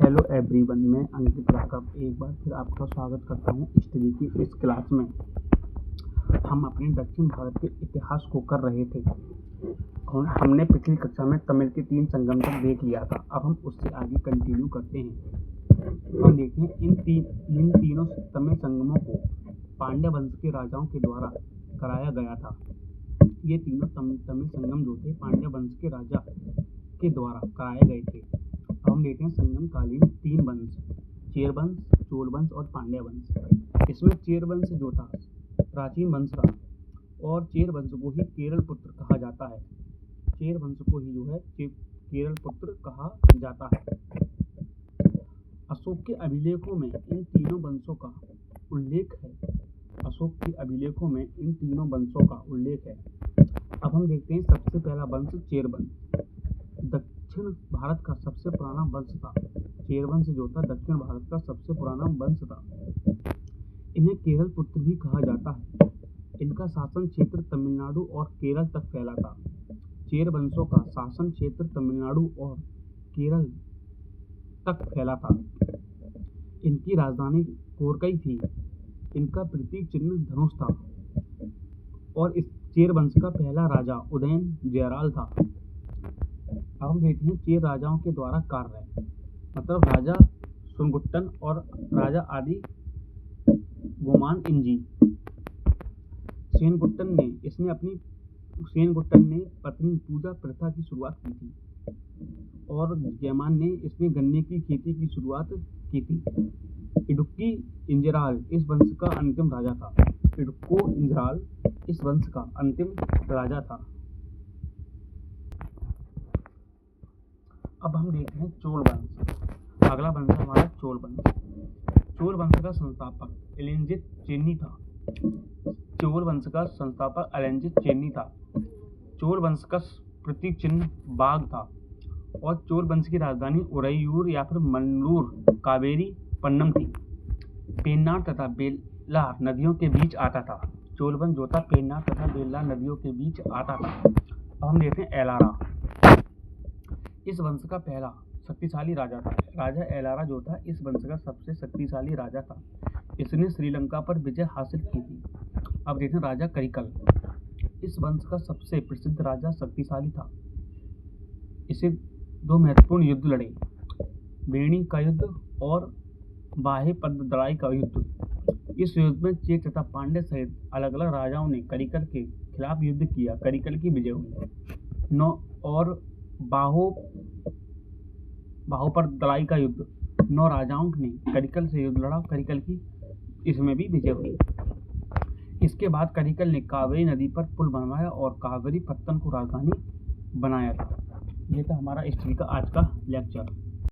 Hello everyone, मैं अंकित राघव एक बार फिर आपका स्वागत करता हूँ हिस्ट्री की इस क्लास में। हम अपने दक्षिण भारत के इतिहास को कर रहे थे और हमने पिछली कक्षा में तमिल के 3 संगम तक देख लिया था। अब हम उससे आगे कंटिन्यू करते हैं। हम देखते हैं इन तीनों तमिल संगमों को पांड्य वंश के राजाओं के द्वारा कराया गया था। ये तीनों तमिल संगम जो थे पांड्य वंश के राजा के द्वारा कराए गए थे। हम देखते हैं संगम कालीन 3 वंश, चेर वंश, चोल वंश और पांड्य वंश। इसमें चेर वंश जो था प्राचीन वंश था और चेर वंश को ही केरल पुत्र कहा जाता है। चेर वंश को ही जो है केरल पुत्र कहा जाता है। अशोक के अभिलेखों में इन तीनों वंशों का उल्लेख है। अशोक के अभिलेखों में इन तीनों वंशों का उल्लेख है। अब हम देखते हैं सबसे पहला वंश चेर वंश। दक्षिण भारत का सबसे पुराना वंश था। चेर वंश जो था दक्षिण भारत का सबसे पुराना वंश था। इन्हें केरल पुत्र भी कहा जाता है। इनका शासन क्षेत्र तमिलनाडु और केरल तक फैला था। चेर वंशों का शासन क्षेत्र तमिलनाडु और केरल तक फैला था। इनकी राजधानी कोरकई थी। इनका प्रतीक चिन्ह धनुष था और इस चेर वंश का पहला राजा उदयन जयराल था। अब हम देखते हैं चेर राजाओं के द्वारा कार्य, मतलब राजा सुनगुट्टन और राजा आदि गोमान इंजी। सेनगुट्टन ने पत्नी पूजा प्रथा की शुरुआत की थी और जयमान ने इसमें गन्ने की खेती की शुरुआत की थी। इडुक्की इंजराल इस वंश का अंतिम राजा था। इडुक्को इंजराल इस वंश का अंतिम राजा था। अब हम देखते हैं चोल वंश। अगला वंश है हमारा चोल वंश। चोल वंश का संस्थापक एलिंजित चेन्नी था। चोल वंश का संस्थापक एलिंजित चेन्नी था। चोल वंश का प्रतीक चिन्ह बाघ था और चोल वंश की राजधानी उरैयूर या फिर मन्नूर कावेरी पन्नम थी। पेन्नार तथा बेल्लार नदियों के बीच आता था। चोल वंश जो था पेन्नार तथा बेल्लार नदियों के बीच आता था। अब हम देखते हैं एलारा। इस वंश का पहला शक्तिशाली राजा था। राजा एलारा जो था इस वंश का सबसे शक्तिशाली राजा था। इसने श्रीलंका पर विजय हासिल की थी। अब देखते हैं राजा करिकल। इस वंश का सबसे प्रसिद्ध राजा शक्तिशाली था। इसे 2 महत्वपूर्ण युद्ध लड़े, वेणी का युद्ध और बाहेपद्दलाई का युद्ध। इस युद्ध में चेर तथा पांड्य सहित अलग अलग राजाओं ने करिकल के खिलाफ युद्ध किया। करिकल की विजय हुई। और बाहोपद्दलाई का युद्ध 9 राजाओं ने करिकल से युद्ध लड़ा। करिकल की इसमें भी विजय हुई। इसके बाद करिकल ने कावेरी नदी पर पुल बनवाया और कावेरी पत्तन को राजधानी बनाया था। यह था हमारा हिस्ट्री का आज का लेक्चर।